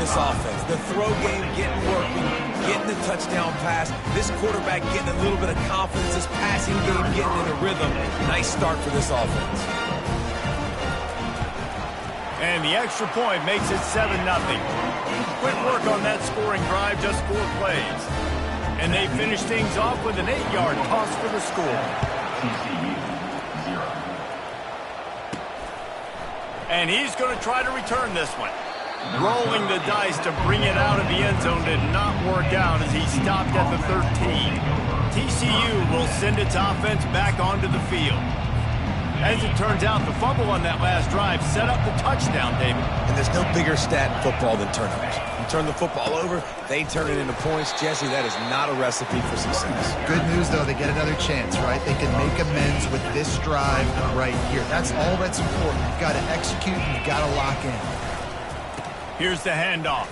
this offense. The throw game getting working, getting the touchdown pass. This quarterback getting a little bit of confidence. This passing game getting in a rhythm. Nice start for this offense. And the extra point makes it 7-0. Quick work on that scoring drive, just 4 plays. And they finish things off with an 8-yard toss for the score. And he's going to try to return this one. Rolling the dice to bring it out of the end zone did not work out as he stopped at the 13. TCU will send its offense back onto the field. As it turns out, the fumble on that last drive set up the touchdown, David. And there's no bigger stat in football than turnovers. You turn the football over, they turn it into points. Jesse, that is not a recipe for success. Good news, though, they get another chance, right? They can make amends with this drive right here. That's all that's important. You've got to execute, and you've got to lock in. Here's the handoff.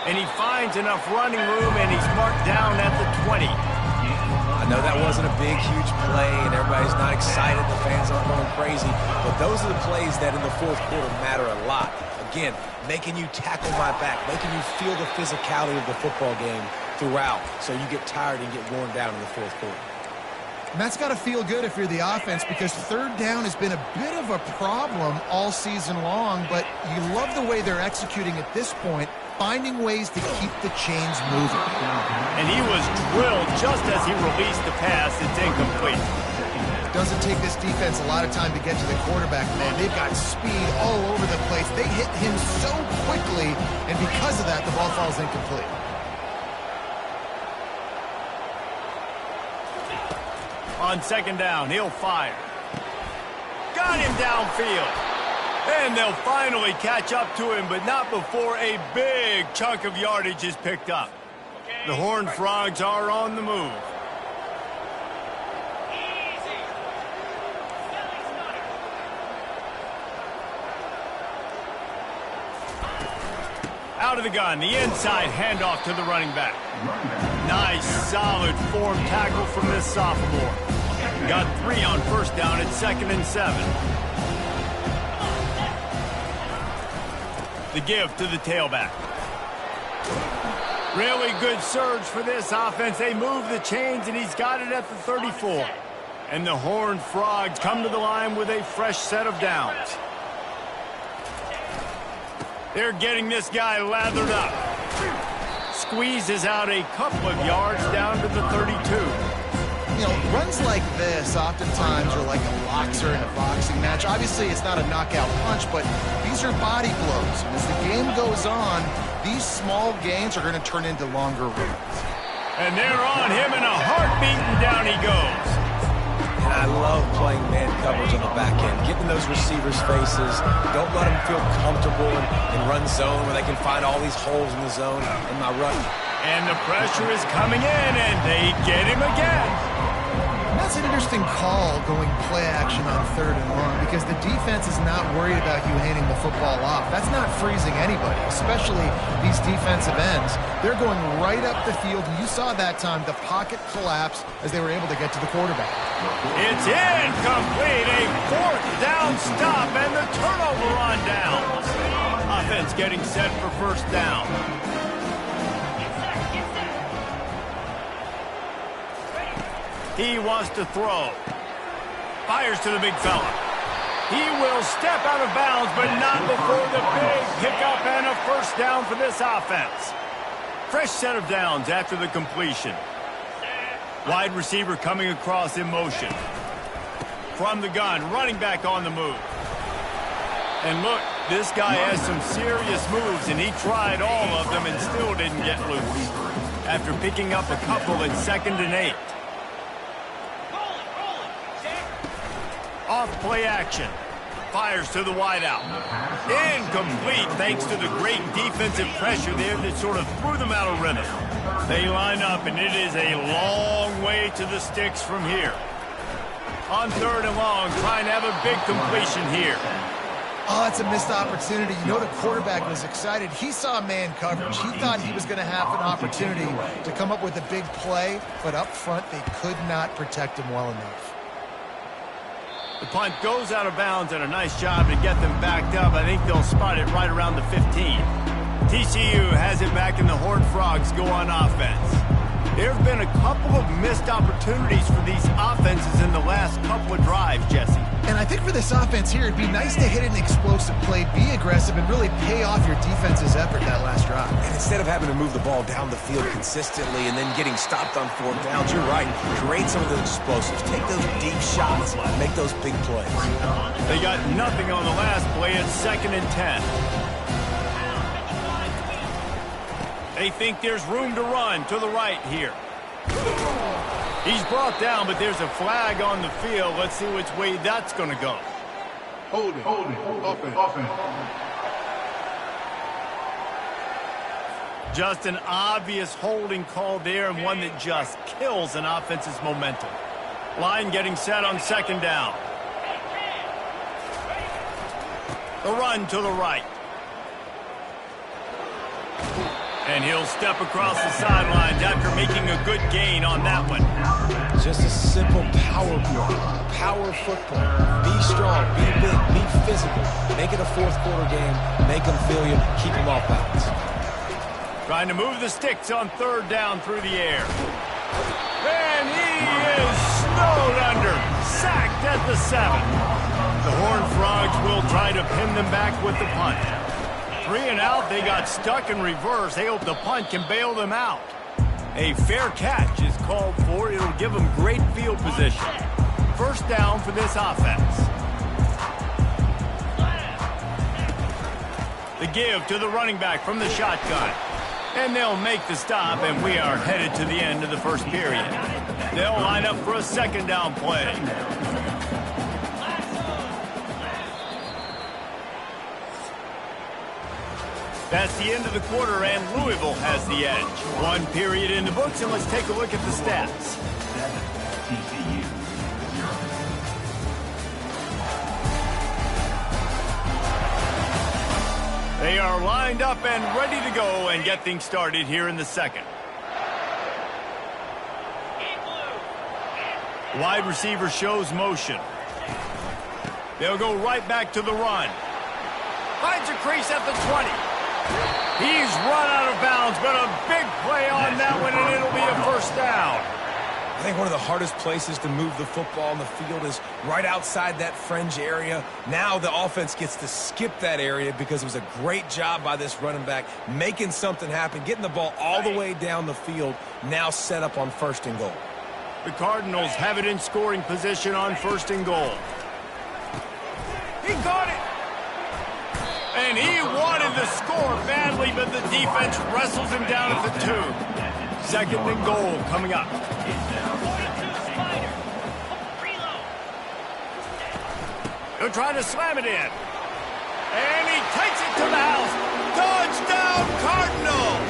And he finds enough running room, and he's marked down at the 20. I know that wasn't a big, huge play, and everybody's not excited. The fans aren't going crazy. But those are the plays that in the fourth quarter matter a lot. Again, making you tackle my back, making you feel the physicality of the football game throughout so you get tired and get worn down in the fourth quarter. And that's got to feel good if you're the offense, because third down has been a bit of a problem all season long, but you love the way they're executing at this point, finding ways to keep the chains moving. And he was drilled just as he released the pass. It's incomplete. Doesn't take this defense a lot of time to get to the quarterback, man. They've got speed all over the place. They hit him so quickly, and because of that, the ball falls incomplete. On second down, he'll fire. Got him downfield. And they'll finally catch up to him, but not before a big chunk of yardage is picked up. The Horned Frogs are on the move. Out of the gun, the inside handoff to the running back. Nice, solid form tackle from this sophomore. Got 3 on first down at 2nd and 7. The give to the tailback. Really good surge for this offense. They move the chains, and he's got it at the 34. And the Horned Frogs come to the line with a fresh set of downs. They're getting this guy lathered up. Squeezes out a couple of yards down to the 32. You know, runs like this oftentimes are like a boxer in a boxing match. Obviously, it's not a knockout punch, but these are body blows. And as the game goes on, these small gains are going to turn into longer runs. And they're on him in a heartbeat, and down he goes. And I love playing man coverage on the back end, getting those receivers' faces. Don't let them feel comfortable in run zone where they can find all these holes in the zone in my run. And the pressure is coming in, and they get him again. That's an interesting call, going play action on 3rd and long, because the defense is not worried about you handing the football off. That's not freezing anybody, especially these defensive ends. They're going right up the field. You saw that time the pocket collapse as they were able to get to the quarterback. It's incomplete. A 4th down stop, and the turnover on downs. Offense getting set for first down. He wants to throw. Fires to the big fella. He will step out of bounds, but not before the big pickup and a first down for this offense. Fresh set of downs after the completion. Wide receiver coming across in motion. From the gun, running back on the move. And look, this guy has some serious moves, and he tried all of them and still didn't get loose. After picking up a couple at 2nd and 8. Off play action. Fires to the wideout. Incomplete thanks to the great defensive pressure there that sort of threw them out of rhythm. They line up, and it is a long way to the sticks from here. On 3rd and long, trying to have a big completion here. Oh, that's a missed opportunity. You know the quarterback was excited. He saw man coverage. He thought he was going to have an opportunity to come up with a big play, but up front they could not protect him well enough. The punt goes out of bounds, and a nice job to get them backed up. I think they'll spot it right around the 15. TCU has it back, and the Horned Frogs go on offense. There have been a couple of missed opportunities for these offenses in the last couple of drives, Jesse. And I think for this offense here, it'd be nice to hit an explosive play, be aggressive, and really pay off your defense's effort that last drive. And instead of having to move the ball down the field consistently and then getting stopped on fourth downs, you're right. Create some of those explosives. Take those deep shots. Make those big plays. They got nothing on the last play. It's 2nd and 10. They think there's room to run to the right here. He's brought down, but there's a flag on the field. Let's see which way that's going to go. Holding, offense. Just an obvious holding call there, and one that just kills an offense's momentum. Line getting set on 2nd down. The run to the right. And he'll step across the sidelines after making a good gain on that one. Just a simple power play. Power football. Be strong, be big, be physical. Make it a fourth quarter game. Make them feel you. Keep them off balance. Trying to move the sticks on 3rd down through the air. And he is snowed under. Sacked at the 7. The Horned Frogs will try to pin them back with the punt. 3 and out, they got stuck in reverse. They hope the punt can bail them out. A fair catch is called for. It'll give them great field position. 1st down for this offense. The give to the running back from the shotgun. And they'll make the stop, and we are headed to the end of the 1st period. They'll line up for a 2nd down play. That's the end of the quarter, and Louisville has the edge. 1 period in the books, and let's take a look at the stats. They are lined up and ready to go and get things started here in the 2nd. Wide receiver shows motion. They'll go right back to the run. Finds a crease at the 20. He's run out of bounds, but a big play on that one, and it'll be a 1st down. I think one of the hardest places to move the football on the field is right outside that fringe area. Now the offense gets to skip that area because it was a great job by this running back making something happen, getting the ball all the way down the field, now set up on 1st and goal. The Cardinals have it in scoring position on 1st and goal. He got it! And he wanted the score badly, but the defense wrestles him down at the 2. 2nd and goal coming up. He'll try to slam it in. And he takes it to the house. Touchdown, Cardinal!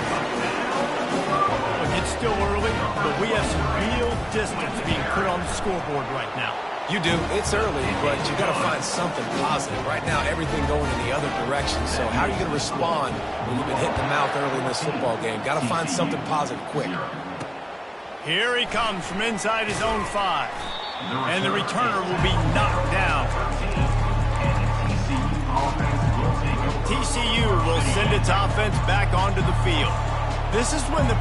Look, it's still early, but we have some real distance being put on the scoreboard right now. You do. It's early, but you got to find something positive. Right now, everything going in the other direction. So how are you going to respond when you've been hit in the mouth early in this football game? Got to find something positive quick. Here he comes from inside his own 5. And the returner will be knocked down. TCU will send its offense back onto the field. This is when the